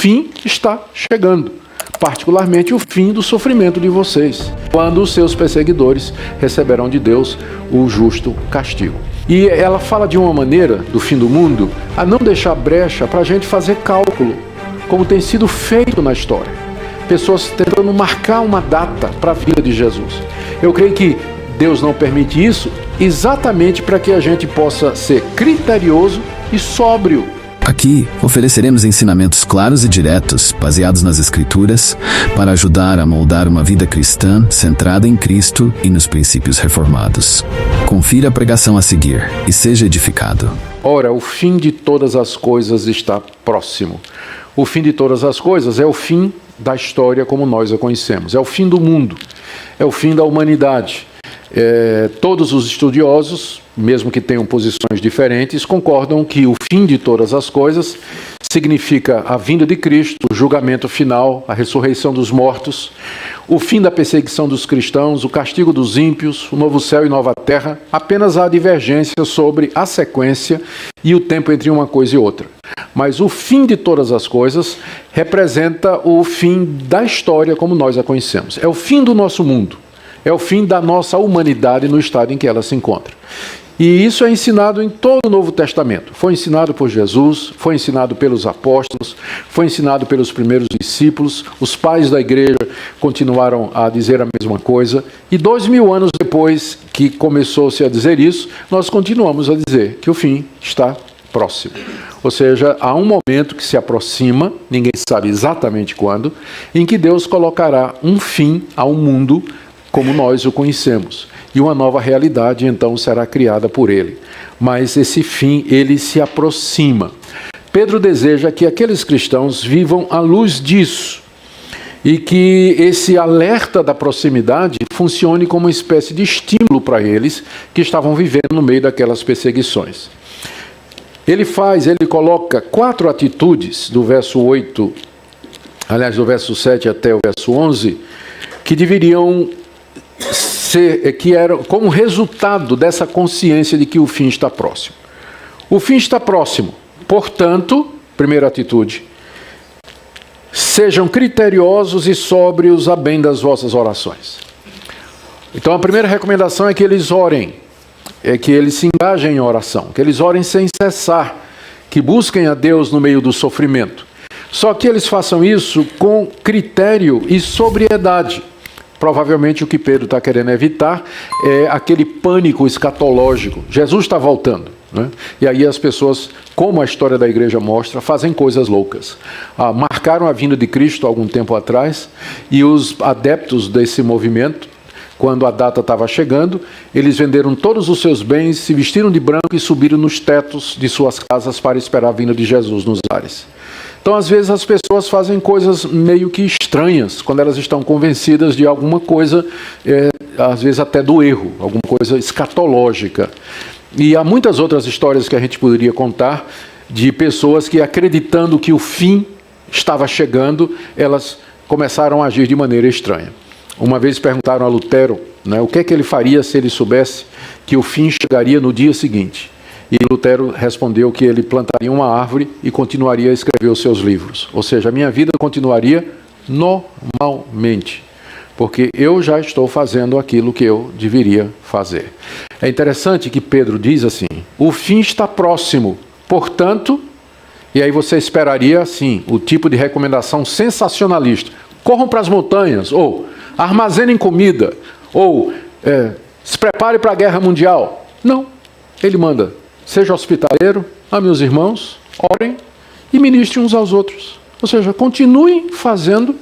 fim está chegando, particularmente o fim do sofrimento de vocês, quando os seus perseguidores receberão de Deus o justo castigo. E ela fala de uma maneira, do fim do mundo, a não deixar brecha para a gente fazer cálculo, como tem sido feito na história. Pessoas tentando marcar uma data para a vida de Jesus. Eu creio que Deus não permite isso exatamente para que a gente possa ser criterioso e sóbrio. Aqui, ofereceremos ensinamentos claros e diretos, baseados nas Escrituras, para ajudar a moldar uma vida cristã centrada em Cristo e nos princípios reformados. Confira a pregação a seguir e seja edificado. Ora, o fim de todas as coisas está próximo. O fim de todas as coisas é o fim da história como nós a conhecemos. É o fim do mundo. É o fim da humanidade. Todos os estudiosos, mesmo que tenham posições diferentes, concordam que o fim de todas as coisas significa a vinda de Cristo, o julgamento final, a ressurreição dos mortos, o fim da perseguição dos cristãos, o castigo dos ímpios, o novo céu e nova terra. Apenas há divergência sobre a sequência e o tempo entre uma coisa e outra. Mas o fim de todas as coisas representa o fim da história como nós a conhecemos. É o fim do nosso mundo. É o fim da nossa humanidade no estado em que ela se encontra. E isso é ensinado em todo o Novo Testamento. Foi ensinado por Jesus, foi ensinado pelos apóstolos, foi ensinado pelos primeiros discípulos. Os pais da igreja continuaram a dizer a mesma coisa. E 2000 anos depois que começou-se a dizer isso, nós continuamos a dizer que o fim está próximo. Ou seja, há um momento que se aproxima, ninguém sabe exatamente quando, em que Deus colocará um fim ao mundo como nós o conhecemos. E uma nova realidade, então, será criada por ele. Mas esse fim, ele se aproxima. Pedro deseja que aqueles cristãos vivam à luz disso. E que esse alerta da proximidade funcione como uma espécie de estímulo para eles que estavam vivendo no meio daquelas perseguições. Ele coloca 4 atitudes, do verso 8, aliás, do verso 7 até o verso 11, que deveriam que eram como resultado dessa consciência de que o fim está próximo. O fim está próximo, portanto, primeira atitude, sejam criteriosos e sóbrios a bem das vossas orações. Então a primeira recomendação é que eles orem, é que eles se engajem em oração, que eles orem sem cessar, que busquem a Deus no meio do sofrimento. Só que eles façam isso com critério e sobriedade. Provavelmente o que Pedro está querendo evitar é aquele pânico escatológico. Jesus está voltando, né? E aí as pessoas, como a história da igreja mostra, fazem coisas loucas. Marcaram a vinda de Cristo há algum tempo atrás, e os adeptos desse movimento, quando a data estava chegando, eles venderam todos os seus bens, se vestiram de branco e subiram nos tetos de suas casas para esperar a vinda de Jesus nos ares. Então, às vezes, as pessoas fazem coisas meio que estranhas, quando elas estão convencidas de alguma coisa, às vezes até do erro, alguma coisa escatológica. E há muitas outras histórias que a gente poderia contar, de pessoas que, acreditando que o fim estava chegando, elas começaram a agir de maneira estranha. Uma vez perguntaram a Lutero, né, o que é que ele faria se ele soubesse que o fim chegaria no dia seguinte. E Lutero respondeu que ele plantaria uma árvore e continuaria a escrever os seus livros. Ou seja, a minha vida continuaria normalmente, porque eu já estou fazendo aquilo que eu deveria fazer. É interessante que Pedro diz assim, o fim está próximo, portanto, e aí você esperaria assim, o tipo de recomendação sensacionalista, corram para as montanhas, ou armazenem comida, ou se prepare para a guerra mundial. Não, ele manda, seja hospitaleiro, meus irmãos, orem e ministrem uns aos outros. Ou seja, continuem fazendo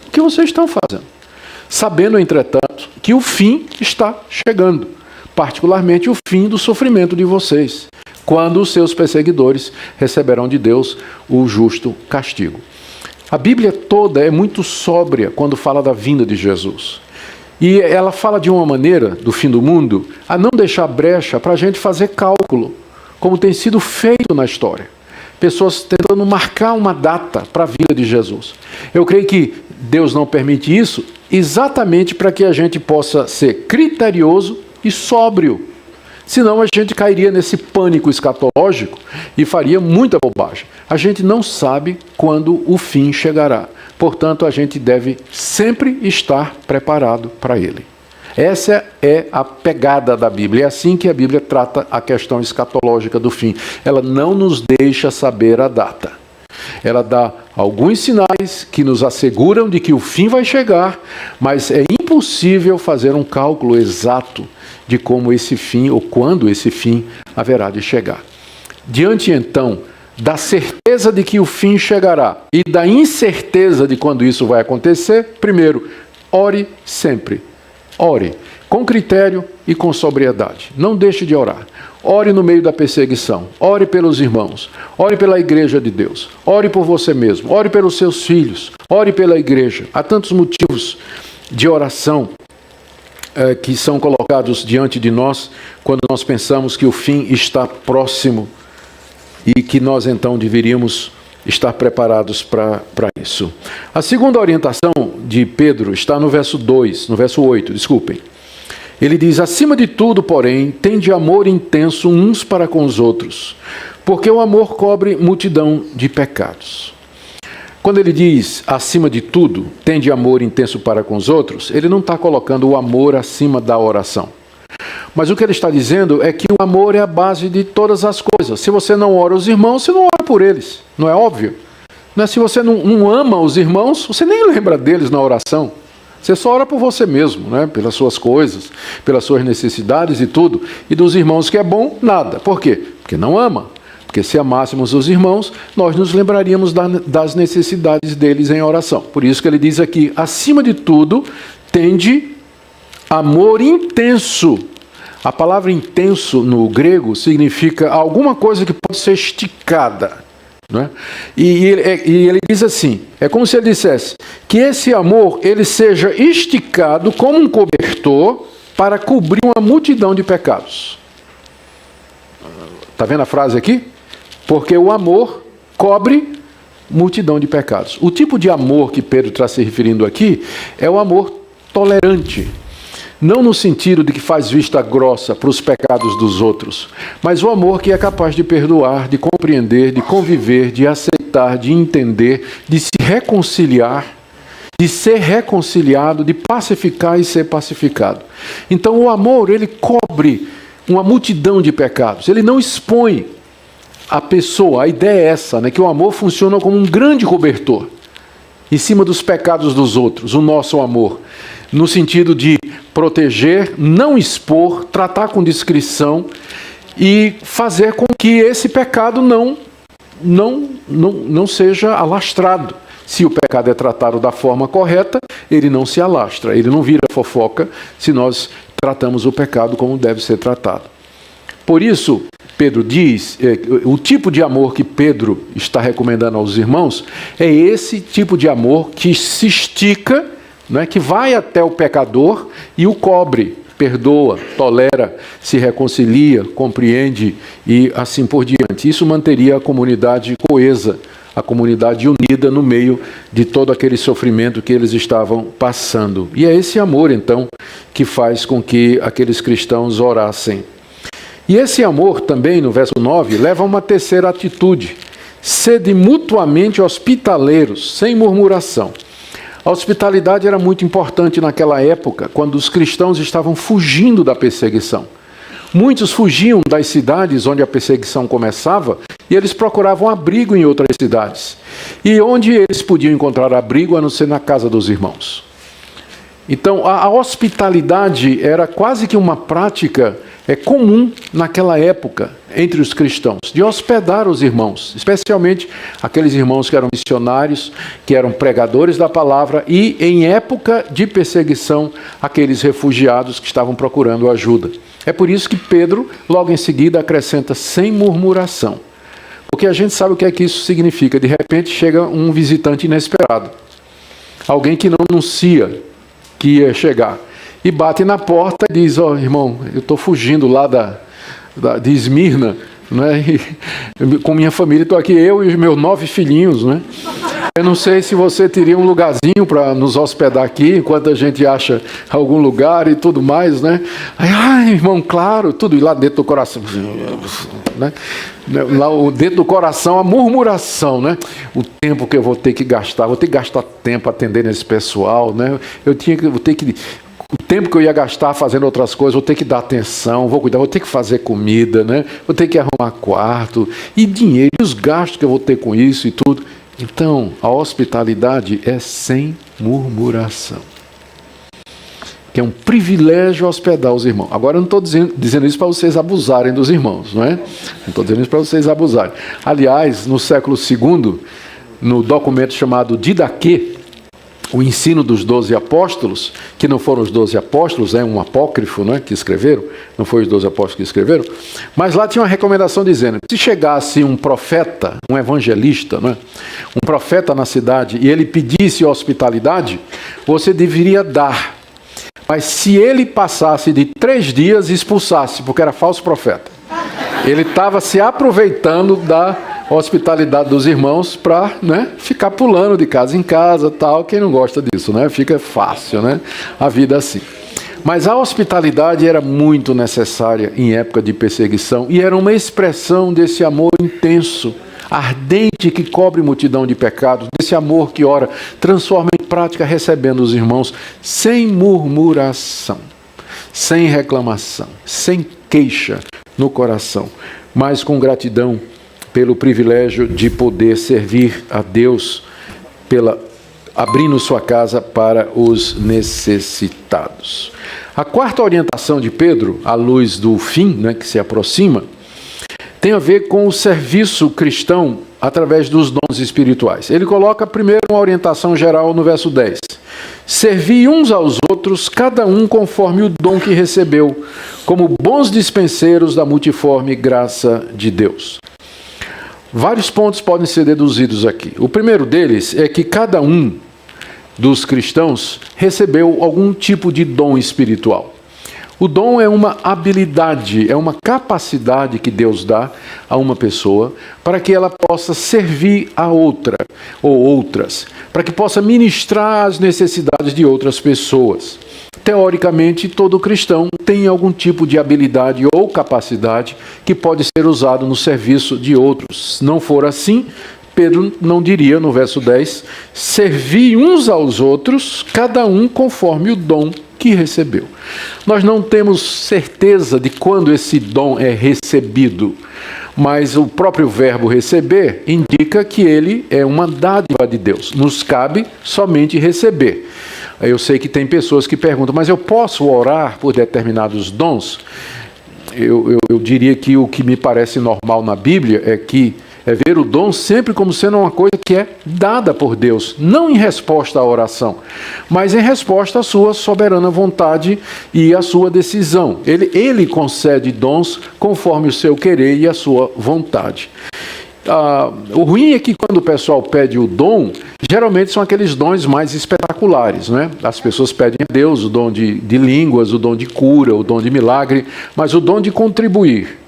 o que vocês estão fazendo, sabendo, entretanto, que o fim está chegando, particularmente o fim do sofrimento de vocês, quando os seus perseguidores receberão de Deus o justo castigo. A Bíblia toda é muito sóbria quando fala da vinda de Jesus. E ela fala de uma maneira, do fim do mundo, a não deixar brecha para a gente fazer cálculo, como tem sido feito na história. Pessoas tentando marcar uma data para a vinda de Jesus. Eu creio que Deus não permite isso exatamente para que a gente possa ser criterioso e sóbrio. Senão a gente cairia nesse pânico escatológico e faria muita bobagem. A gente não sabe quando o fim chegará. Portanto, a gente deve sempre estar preparado para ele. Essa é a pegada da Bíblia. É assim que a Bíblia trata a questão escatológica do fim. Ela não nos deixa saber a data. Ela dá alguns sinais que nos asseguram de que o fim vai chegar, mas é impossível fazer um cálculo exato de como esse fim ou quando esse fim haverá de chegar. Diante, então, da certeza de que o fim chegará e da incerteza de quando isso vai acontecer, primeiro, ore sempre. Ore com critério e com sobriedade. Não deixe de orar. Ore no meio da perseguição. Ore pelos irmãos. Ore pela igreja de Deus. Ore por você mesmo. Ore pelos seus filhos. Ore pela igreja. Há tantos motivos de oração que são colocados diante de nós quando nós pensamos que o fim está próximo e que nós então deveríamos estar preparados para isso. A segunda orientação de Pedro está no verso 8, desculpem. Ele diz: acima de tudo, porém, tende amor intenso uns para com os outros, porque o amor cobre multidão de pecados. Quando ele diz, acima de tudo, tende amor intenso para com os outros, ele não está colocando o amor acima da oração. Mas o que ele está dizendo é que o amor é a base de todas as coisas. Se você não ora os irmãos, você não ora por eles. Não é óbvio? Não é? Se você não ama os irmãos, você nem lembra deles na oração. Você só ora por você mesmo, né? Pelas suas coisas, pelas suas necessidades e tudo. E dos irmãos que é bom, nada. Por quê? Porque não ama. Porque se amássemos os irmãos, nós nos lembraríamos das necessidades deles em oração. Por isso que ele diz aqui, acima de tudo, tende amor intenso. A palavra intenso no grego significa alguma coisa que pode ser esticada. Não é? E ele diz assim, é como se ele dissesse que esse amor ele seja esticado como um cobertor para cobrir uma multidão de pecados. Está vendo a frase aqui? Porque o amor cobre multidão de pecados. O tipo de amor que Pedro está se referindo aqui é o amor tolerante. Não no sentido de que faz vista grossa para os pecados dos outros, mas o amor que é capaz de perdoar, de compreender, de conviver, de aceitar, de entender, de se reconciliar, de ser reconciliado, de pacificar e ser pacificado. Então o amor, ele cobre uma multidão de pecados, ele não expõe a pessoa. A ideia é essa, né, que o amor funciona como um grande cobertor em cima dos pecados dos outros, o nosso amor, no sentido de proteger, não expor, tratar com discrição e fazer com que esse pecado não seja alastrado. Se o pecado é tratado da forma correta, ele não se alastra, ele não vira fofoca se nós tratamos o pecado como deve ser tratado. Por isso, Pedro diz, o tipo de amor que Pedro está recomendando aos irmãos é esse tipo de amor que se estica, não é, que vai até o pecador e o cobre, perdoa, tolera, se reconcilia, compreende e assim por diante. Isso manteria a comunidade coesa, a comunidade unida no meio de todo aquele sofrimento que eles estavam passando. E é esse amor, então, que faz com que aqueles cristãos orassem. E esse amor também, no verso 9, leva a uma terceira atitude: sede mutuamente hospitaleiros, sem murmuração. A hospitalidade era muito importante naquela época, quando os cristãos estavam fugindo da perseguição. Muitos fugiam das cidades onde a perseguição começava e eles procuravam abrigo em outras cidades. E onde eles podiam encontrar abrigo a não ser na casa dos irmãos. Então, a hospitalidade era quase que uma prática comum naquela época entre os cristãos, de hospedar os irmãos, especialmente aqueles irmãos que eram missionários, que eram pregadores da palavra e, em época de perseguição, aqueles refugiados que estavam procurando ajuda. É por isso que Pedro, logo em seguida, acrescenta sem murmuração. Porque a gente sabe o que é que isso significa. De repente chega um visitante inesperado, alguém que não anuncia que ia chegar, e bate na porta e diz: ó, irmão, eu estou fugindo lá de Esmirna, né? Com minha família, estou aqui, eu e os meus 9 filhinhos, né? Eu não sei se você teria um lugarzinho para nos hospedar aqui, enquanto a gente acha algum lugar e tudo mais, né? Aí, ai, irmão, claro, tudo lá dentro do coração, né? Lá dentro do coração, a murmuração, né? O tempo que eu vou ter que gastar tempo atendendo esse pessoal, né? O tempo que eu ia gastar fazendo outras coisas, vou ter que dar atenção, vou cuidar, vou ter que fazer comida, né? Vou ter que arrumar quarto, e dinheiro, e os gastos que eu vou ter com isso e tudo. Então, a hospitalidade é sem murmuração. Que é um privilégio hospedar os irmãos. Agora, eu não estou dizendo isso para vocês abusarem dos irmãos, não é? Não estou dizendo isso para vocês abusarem. Aliás, no século II, no documento chamado Didaquê, o ensino dos 12 apóstolos, que não foram os 12 apóstolos, é um apócrifo, né, que escreveram, não foi os 12 apóstolos que escreveram, mas lá tinha uma recomendação dizendo, se chegasse um profeta, um evangelista, né, um profeta na cidade, e ele pedisse hospitalidade, você deveria dar, mas se ele passasse de 3 dias, expulsasse, porque era falso profeta. Ele estava se aproveitando da hospitalidade dos irmãos para, né, ficar pulando de casa em casa, tal. Quem não gosta disso, né? Fica fácil, né? A vida assim. Mas a hospitalidade era muito necessária em época de perseguição e era uma expressão desse amor intenso, ardente, que cobre multidão de pecados, desse amor que, ora, transforma em prática recebendo os irmãos sem murmuração, sem reclamação, sem queixa no coração, mas com gratidão pelo privilégio de poder servir a Deus, abrindo sua casa para os necessitados. A quarta orientação de Pedro, à luz do fim, né, que se aproxima, tem a ver com o serviço cristão através dos dons espirituais. Ele coloca primeiro uma orientação geral no verso 10. Servi uns aos outros, cada um conforme o dom que recebeu, como bons dispenseiros da multiforme graça de Deus. Vários pontos podem ser deduzidos aqui. O primeiro deles é que cada um dos cristãos recebeu algum tipo de dom espiritual. O dom é uma habilidade, é uma capacidade que Deus dá a uma pessoa para que ela possa servir a outra ou outras, para que possa ministrar as necessidades de outras pessoas. Teoricamente, todo cristão tem algum tipo de habilidade ou capacidade que pode ser usado no serviço de outros. Se não for assim, Pedro não diria no verso 10, servi uns aos outros, cada um conforme o dom que recebeu. Nós não temos certeza de quando esse dom é recebido, mas o próprio verbo receber indica que ele é uma dádiva de Deus. Nos cabe somente receber. Eu sei que tem pessoas que perguntam, mas eu posso orar por determinados dons? Eu diria que o que me parece normal na Bíblia é ver o dom sempre como sendo uma coisa que é dada por Deus, não em resposta à oração, mas em resposta à sua soberana vontade e à sua decisão. Ele concede dons conforme o seu querer e a sua vontade. O ruim é que quando o pessoal pede o dom, geralmente são aqueles dons mais espetaculares, né? As pessoas pedem a Deus o dom de línguas, o dom de cura, o dom de milagre, mas o dom de contribuir,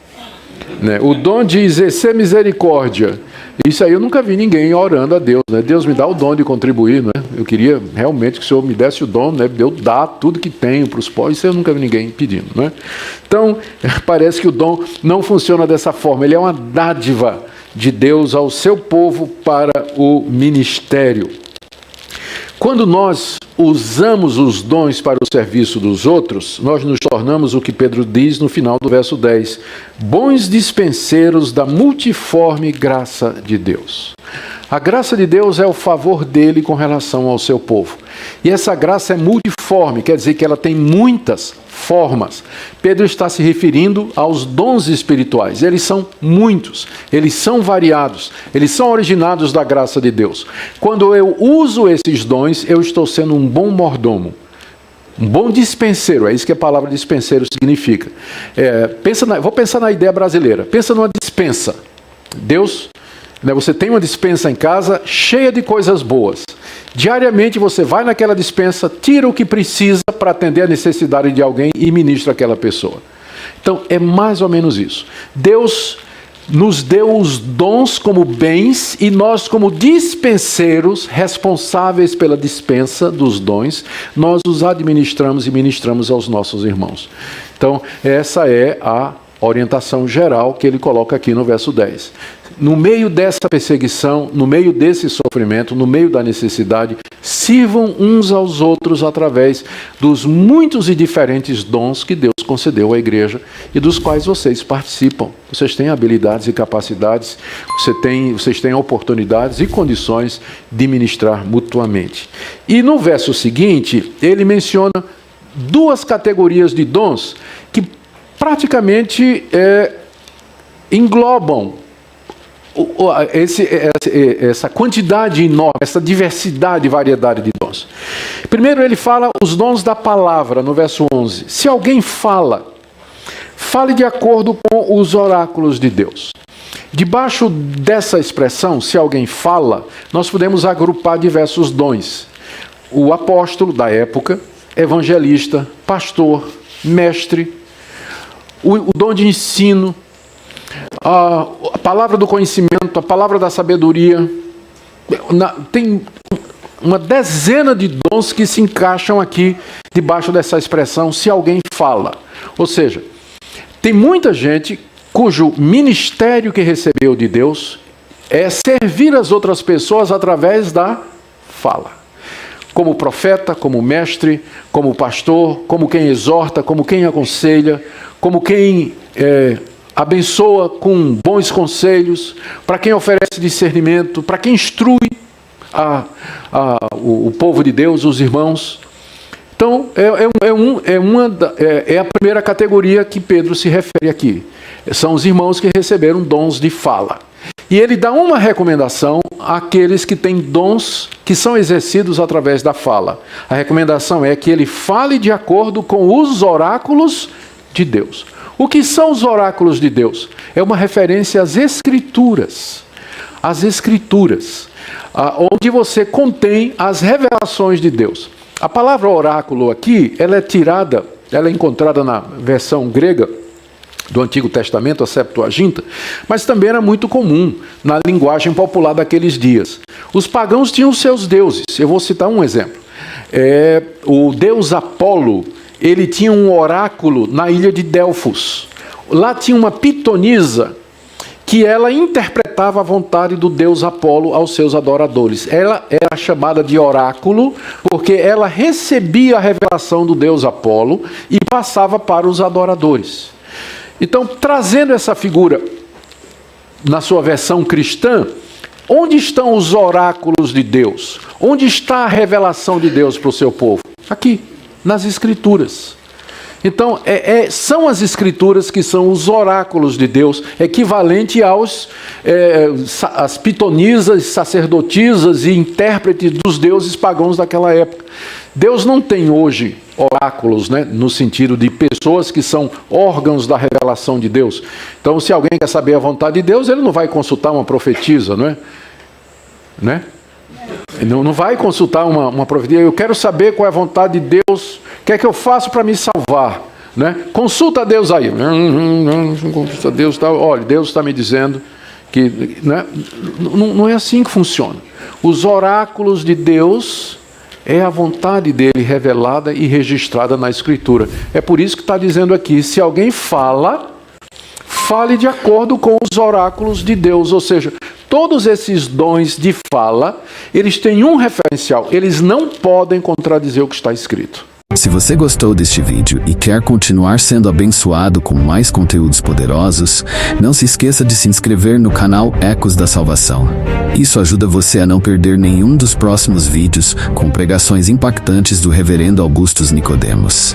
né? O dom de exercer misericórdia, isso aí eu nunca vi ninguém orando a Deus, né? Deus me dá o dom de contribuir, né? Eu queria realmente que o Senhor me desse o dom, né? De eu dar tudo que tenho para os pobres, isso eu nunca vi ninguém pedindo, né? Então, parece que o dom não funciona dessa forma, ele é uma dádiva de Deus ao seu povo para o ministério. Quando nós usamos os dons para o serviço dos outros, nós nos tornamos o que Pedro diz no final do verso 10, bons dispenseiros da multiforme graça de Deus. A graça de Deus é o favor dele com relação ao seu povo. E essa graça é multiforme, quer dizer que ela tem muitas formas. Pedro está se referindo aos dons espirituais. Eles são muitos, eles são variados, eles são originados da graça de Deus. Quando eu uso esses dons, eu estou sendo um bom mordomo, um bom dispenseiro. É isso que a palavra dispenseiro significa. Vou pensar na ideia brasileira. Pensa numa dispensa. Deus, né, você tem uma dispensa em casa cheia de coisas boas. Diariamente você vai naquela dispensa, tira o que precisa para atender a necessidade de alguém e ministra aquela pessoa. Então é mais ou menos isso. Deus nos deu os dons como bens e nós, como dispenseiros, responsáveis pela dispensa dos dons, nós os administramos e ministramos aos nossos irmãos. Então, essa é a orientação geral que ele coloca aqui no verso 10. No meio dessa perseguição, no meio desse sofrimento, no meio da necessidade, sirvam uns aos outros através dos muitos e diferentes dons que Deus concedeu à igreja e dos quais vocês participam. Vocês têm habilidades e capacidades, vocês têm oportunidades e condições de ministrar mutuamente. E no verso seguinte, ele menciona duas categorias de dons que praticamente englobam essa quantidade enorme, essa diversidade e variedade de dons. Primeiro ele fala os dons da palavra, no verso 11. Se alguém fala, fale de acordo com os oráculos de Deus. Debaixo dessa expressão, se alguém fala, nós podemos agrupar diversos dons. O apóstolo da época, evangelista, pastor, mestre, o dom de ensino, a palavra do conhecimento, a palavra da sabedoria. Tem uma dezena de dons que se encaixam aqui debaixo dessa expressão, se alguém fala. Ou seja, tem muita gente cujo ministério que recebeu de Deus é servir as outras pessoas através da fala. Como profeta, como mestre, como pastor, como quem exorta, como quem aconselha, como quem abençoa com bons conselhos, para quem oferece discernimento, para quem instrui o povo de Deus, os irmãos. Então, é a primeira categoria que Pedro se refere aqui. São os irmãos que receberam dons de fala. E ele dá uma recomendação àqueles que têm dons que são exercidos através da fala. A recomendação é que ele fale de acordo com os oráculos de Deus. O que são os oráculos de Deus? É uma referência às Escrituras. As Escrituras, onde você contém as revelações de Deus. A palavra oráculo aqui, ela é encontrada na versão grega do Antigo Testamento, a Septuaginta, mas também era muito comum na linguagem popular daqueles dias. Os pagãos tinham seus deuses. Eu vou citar um exemplo. O deus Apolo, ele tinha um oráculo na ilha de Delfos. Lá tinha uma pitonisa que ela interpretava a vontade do deus Apolo aos seus adoradores. Ela era chamada de oráculo porque ela recebia a revelação do deus Apolo e passava para os adoradores. Então, trazendo essa figura na sua versão cristã, onde estão os oráculos de Deus? Onde está a revelação de Deus para o seu povo? Aqui, nas Escrituras. Então, são as Escrituras que são os oráculos de Deus, equivalente às pitonisas, sacerdotisas e intérpretes dos deuses pagãos daquela época. Deus não tem hoje oráculos, né, no sentido de pessoas que são órgãos da revelação de Deus. Então, se alguém quer saber a vontade de Deus, ele não vai consultar uma profetisa, não é? Né? Não vai consultar uma profecia. Eu quero saber qual é a vontade de Deus, o que é que eu faço para me salvar, né? Consulta a Deus aí. Consulta a Deus, tá? Olha, Deus está me dizendo que, né? Não é assim que funciona. Os oráculos de Deus é a vontade dele revelada e registrada na Escritura. É por isso que está dizendo aqui, se alguém fale de acordo com os oráculos de Deus. Ou seja, todos esses dons de fala, eles têm um referencial. Eles não podem contradizer o que está escrito. Se você gostou deste vídeo e quer continuar sendo abençoado com mais conteúdos poderosos, não se esqueça de se inscrever no canal Ecos da Salvação. Isso ajuda você a não perder nenhum dos próximos vídeos com pregações impactantes do Reverendo Augustus Nicodemos.